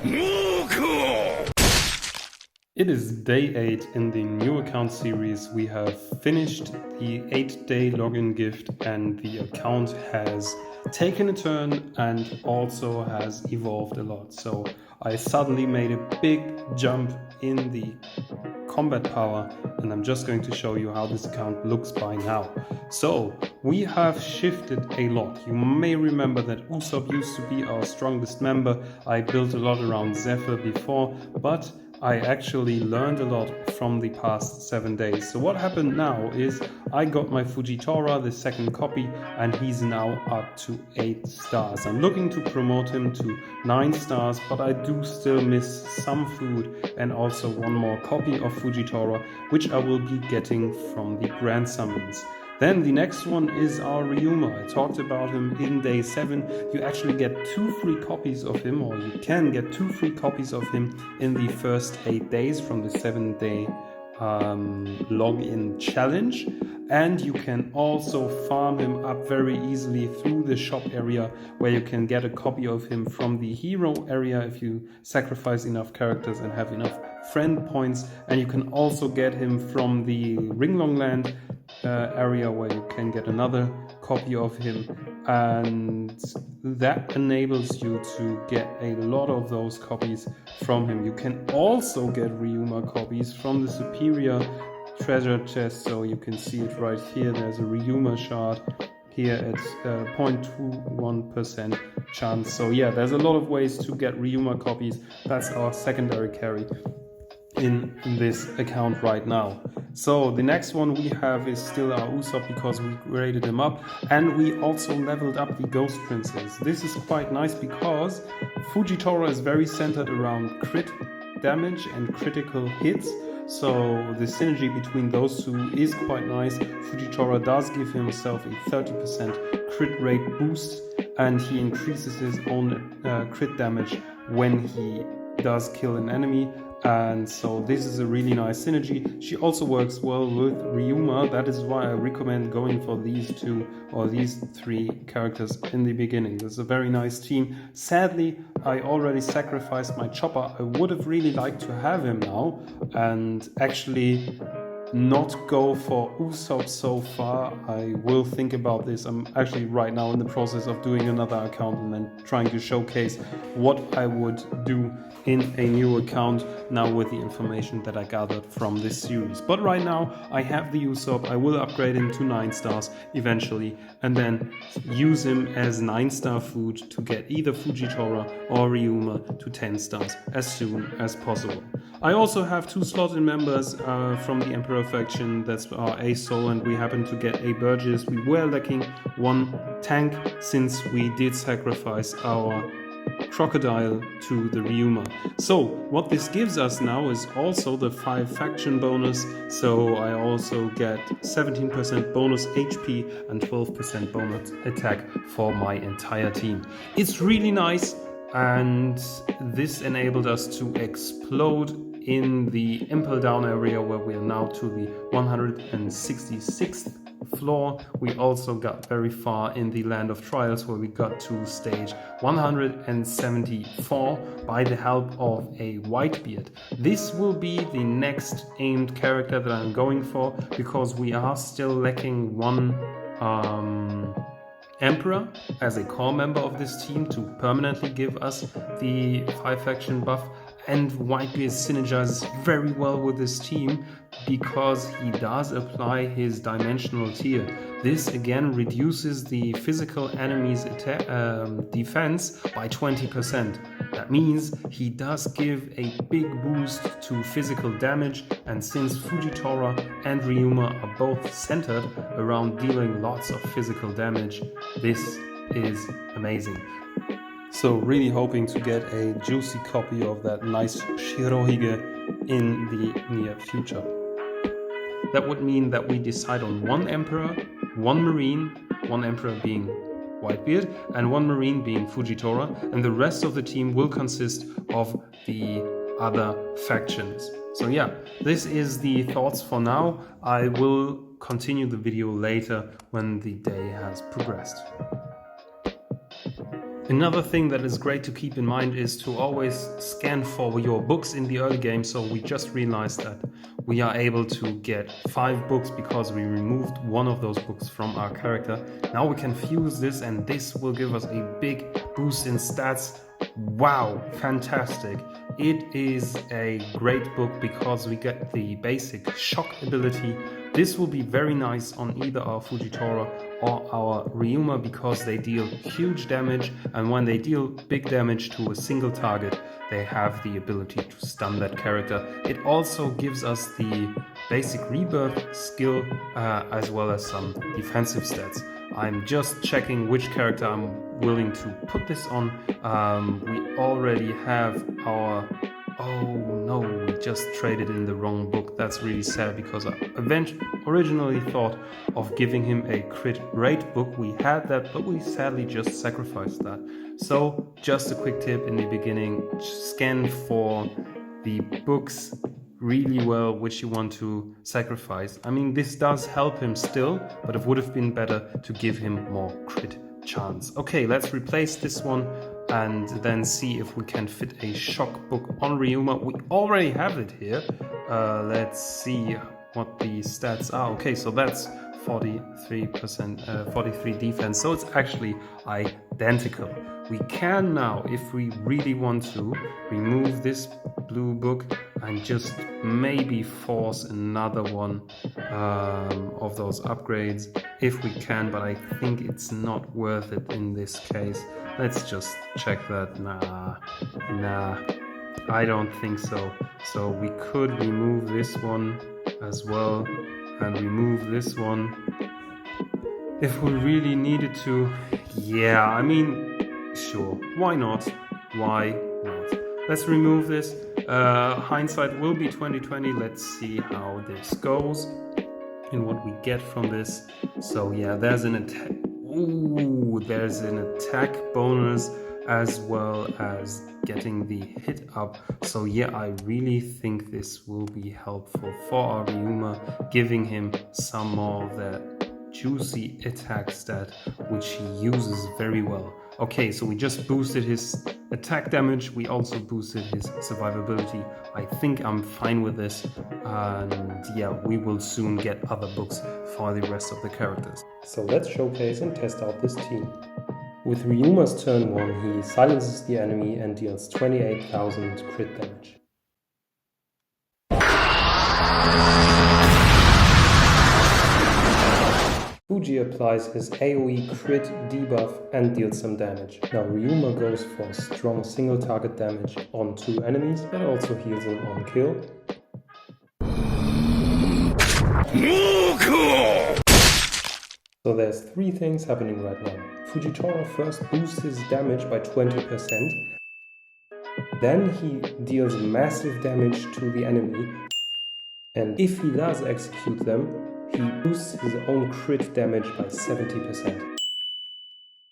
It is day 8 in the new account series. We have finished the 8-day login gift and the account has taken a turn and also has evolved a lot. So I suddenly made a big jump in the combat power and I'm just going to show you how this account looks by now. So we have shifted a lot. You may remember that Usopp used to be our strongest member. I built a lot around Zephyr before, but I actually learned a lot from the past 7 days. So what happened now is I got my Fujitora, the second copy, and he's now up to 8 stars. I'm looking to promote him to 9 stars, but I do still miss some food and also one more copy of Fujitora, which I will be getting from the Grand Summons. Then the next one is our Ryuma. I talked about him in day 7. You actually get 2 free copies of him, or you can get 2 free copies of him in the first 8 days from the 7-day login challenge. And you can also farm him up very easily through the shop area, where you can get a copy of him from the hero area if you sacrifice enough characters and have enough friend points. And you can also get him from the Demonland area, where you can get another copy of him, and that enables you to get a lot of those copies from him. You can also get Ryuma copies from the superior treasure chest, so you can see it right here. There's a Ryuma shard here at 0.21% chance. So yeah, there's a lot of ways to get Ryuma copies. That's our secondary carry in this account right now. So the next one we have is still our Usopp, because we graded him up, and we also leveled up the Ghost Princess. This is quite nice because Fujitora is very centered around crit damage and critical hits, so the synergy between those two is quite nice. Fujitora does give himself a 30% crit rate boost, and he increases his own crit damage when he does kill an enemy. And so this is a really nice synergy. She also works well with Ryuma. That is why I recommend going for these 2 or these 3 characters in the beginning. This is a very nice team. Sadly, I already sacrificed my Chopper. I would have really liked to have him now and actually not go for Usopp so far. I will think about this. I'm actually right now in the process of doing another account and then trying to showcase what I would do in a new account now with the information that I gathered from this series. But right now I have the Usopp. I will upgrade him to 9 stars eventually and then use him as 9-star food to get either Fujitora or Ryuma to 10 stars as soon as possible. I also have 2 slotted members from the Emperor faction. That's our Ace Soul, and we happen to get a Burgess. We were lacking 1 tank since we did sacrifice our Crocodile to the Ryuma. So what this gives us now is also the 5 faction bonus. So I also get 17% bonus HP and 12% bonus attack for my entire team. It's really nice, and this enabled us to explode in the Impel Down area, where we are now to the 166th floor. We also got very far in the Land of Trials, where we got to stage 174 by the help of a Whitebeard. This will be the next aimed character that I'm going for, because we are still lacking 1 Emperor as a core member of this team to permanently give us the 5 faction buff. And Whitebeard synergizes very well with this team because he does apply his dimensional tier. This again reduces the physical enemy's defense by 20%. That means he does give a big boost to physical damage, and since Fujitora and Ryuma are both centered around dealing lots of physical damage, this is amazing. So really hoping to get a juicy copy of that nice Shirohige in the near future. That would mean that we decide on 1 Emperor, 1 Marine, 1 Emperor being Whitebeard, and 1 Marine being Fujitora, and the rest of the team will consist of the other factions. So yeah, this is the thoughts for now. I will continue the video later when the day has progressed. Another thing that is great to keep in mind is to always scan for your books in the early game. So we just realized that we are able to get 5 books because we removed one of those books from our character. Now we can fuse this and this will give us a big boost in stats. Wow, fantastic. It is a great book because we get the basic shock ability. This will be very nice on either our Fujitora or our Ryuma because they deal huge damage, and when they deal big damage to a single target, they have the ability to stun that character. It also gives us the basic rebirth skill as well as some defensive stats. I'm just checking which character I'm willing to put this on. We already have our... Oh no, we just traded in the wrong book. That's really sad because I originally thought of giving him a crit rate book. We had that, but we sadly just sacrificed that. So just a quick tip in the beginning, scan for the books really well which you want to sacrifice. I mean, this does help him still, but it would have been better to give him more crit chance. Okay, let's replace this one and then see if we can fit a shock book on Ryuma. We already have it here. Let's see what the stats are. Okay, so that's 43%, 43 defense. So it's actually identical. We can now, if we really want to, remove this blue book and just maybe force another one of those upgrades if we can, but I think it's not worth it in this case. Let's just check that. Nah, I don't think so. So we could remove this one as well and remove this one if we really needed to. Yeah, I mean, sure, why not? Why not? Let's remove this. Hindsight will be 2020. Let's see how this goes and what we get from this. So yeah, there's an attack. Ooh, there's an attack bonus as well as getting the hit up. So yeah, I really think this will be helpful for our Ryuma, giving him some more of that juicy attack stat, which he uses very well. Okay, so we just boosted his attack damage. We also boosted his survivability. I think I'm fine with this. And yeah, we will soon get other books for the rest of the characters. So let's showcase and test out this team. With Ryuma's turn 1, he silences the enemy and deals 28,000 crit damage. Fuji applies his AoE crit debuff and deals some damage. Now Ryuma goes for strong single target damage on 2 enemies and also heals them on kill. So there's 3 things happening right now. Fujitora first boosts his damage by 20%. Then he deals massive damage to the enemy. And if he does execute them, he boosts his own crit damage by 70%.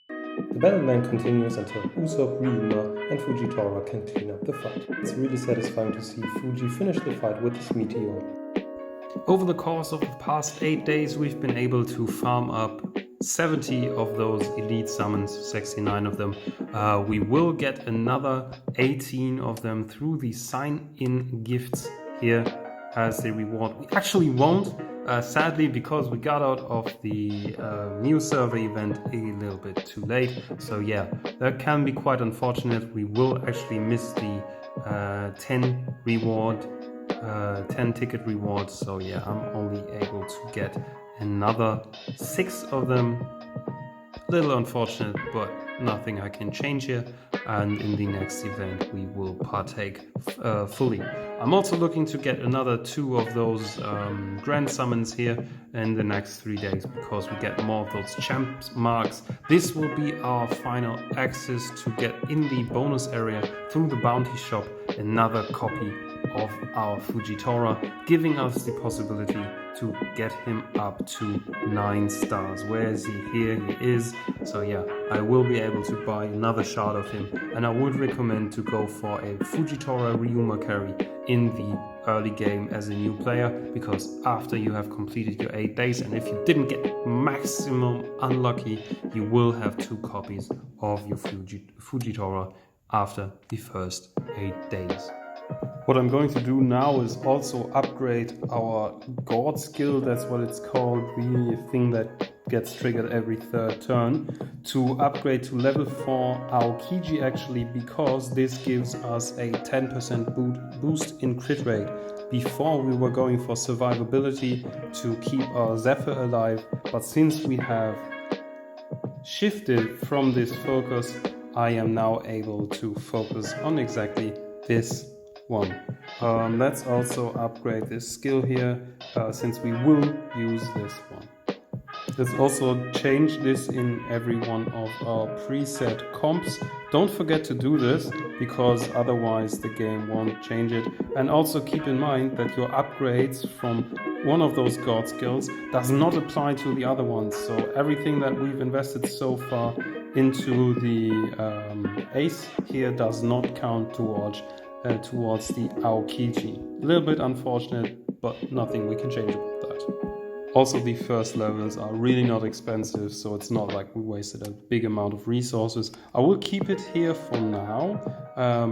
The Demonland continues until Usopp, Ryuma and Fujitora can clean up the fight. It's really satisfying to see Fuji finish the fight with this meteor. Over the course of the past 8 days, we've been able to farm up 70 of those elite summons, 69 of them. We will get another 18 of them through the sign-in gifts here as a reward. We actually won't, sadly, because we got out of the new server event a little bit too late. So yeah, that can be quite unfortunate. We will actually miss the 10 reward. 10 ticket rewards, so yeah, I'm only able to get another 6 of them. A little unfortunate, but nothing I can change here, and in the next event we will partake fully. I'm also looking to get another 2 of those grand summons here in the next 3 days because we get more of those champ marks. This will be our final access to get in the bonus area through the bounty shop another copy of our Fujitora, giving us the possibility to get him up to 9 stars. Where is he? Here he is. So yeah, I will be able to buy another shard of him, and I would recommend to go for a Fujitora Ryuma carry in the early game as a new player, because after you have completed your 8 days, and if you didn't get maximum unlucky, you will have 2 copies of your Fujitora after the first 8 days. What I'm going to do now is also upgrade our God skill, that's what it's called, the thing that gets triggered every 3rd turn, to upgrade to level 4 Aokiji actually, because this gives us a 10% boost in crit rate. Before we were going for survivability to keep our Zephyr alive, but since we have shifted from this focus, I am now able to focus on exactly this one. Let's also upgrade this skill here, since we will use this one. Let's also change this in every one of our preset comps. Don't forget to do this, because otherwise the game won't change it. And also keep in mind that your upgrades from one of those God skills does not apply to the other ones. So everything that we've invested so far into the ace here does not count towards the Aokiji. A little bit unfortunate, but nothing we can change about that. Also, the first levels are really not expensive, so it's not like we wasted a big amount of resources. I will keep it here for now,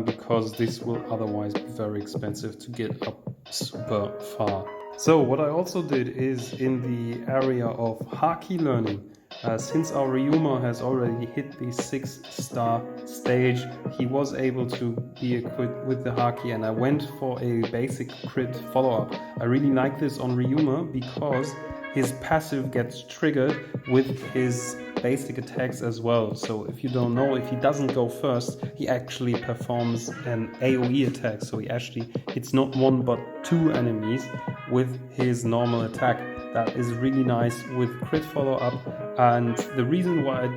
because this will otherwise be very expensive to get up super far. So what I also did is, in the area of Haki learning, since our Ryuma has already hit the 6-star stage, he was able to be equipped with the Haki, and I went for a basic crit follow-up. I really like this on Ryuma because his passive gets triggered with his basic attacks as well. So if you don't know, if he doesn't go first, he actually performs an AoE attack. So he actually hits not 1 but 2 enemies with his normal attack. That is really nice with crit follow-up, and the reason why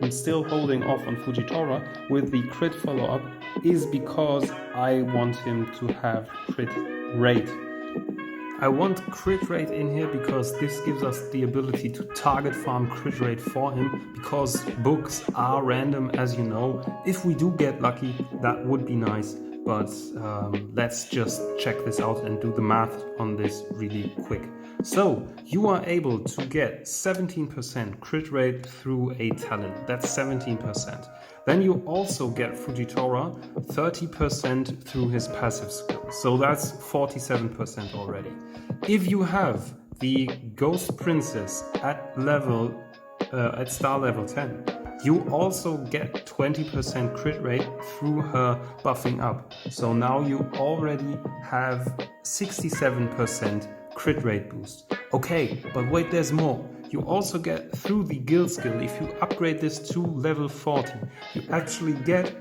I'm still holding off on Fujitora with the crit follow-up is because I want him to have crit rate. I want crit rate in here because this gives us the ability to target farm crit rate for him, because books are random, as you know. If we do get lucky, that would be nice, but let's just check this out and do the math on this really quick. So you are able to get 17% crit rate through a talent. That's 17%. Then you also get Fujitora 30% through his passive skill. So that's 47% already. If you have the Ghost Princess at star level 10, you also get 20% crit rate through her buffing up. So now you already have 67% crit rate boost. Okay, but wait, there's more. You also get through the guild skill, if you upgrade this to level 40, you actually get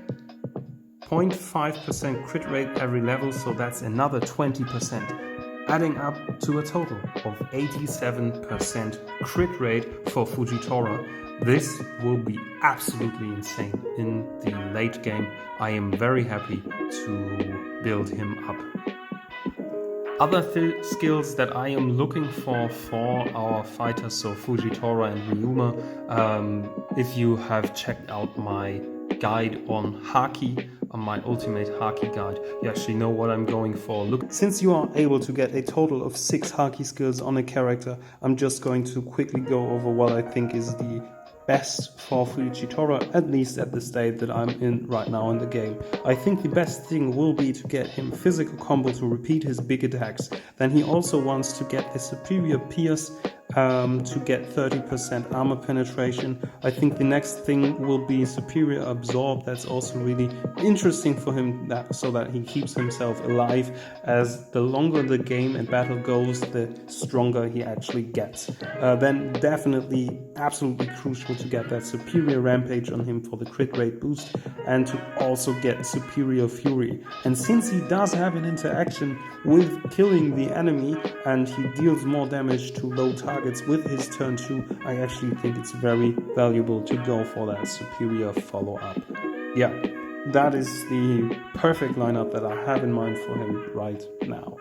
0.5% crit rate every level, so that's another 20%, adding up to a total of 87% crit rate for Fujitora. This will be absolutely insane in the late game. I am very happy to build him up. Other skills that I am looking for our fighters, so Fujitora and Ryuma, if you have checked out my guide on Haki, on my ultimate Haki guide, you actually know what I'm going for. Look, since you are able to get a total of 6 Haki skills on a character, I'm just going to quickly go over what I think is the best for Fujitora, at least at the state that I'm in right now in the game. I think the best thing will be to get him physical combo to repeat his big attacks. Then he also wants to get a superior pierce to get 30% armor penetration. I think the next thing will be superior absorb. That's also really interesting for him, so that he keeps himself alive, as the longer the game and battle goes, the stronger he actually gets. Then definitely absolutely crucial to get that superior rampage on him for the crit rate boost, and to also get superior fury. And since he does have an interaction with killing the enemy and he deals more damage to low targets with his turn 2, I actually think it's very valuable to go for that superior follow-up. Yeah, that is the perfect lineup that I have in mind for him right now.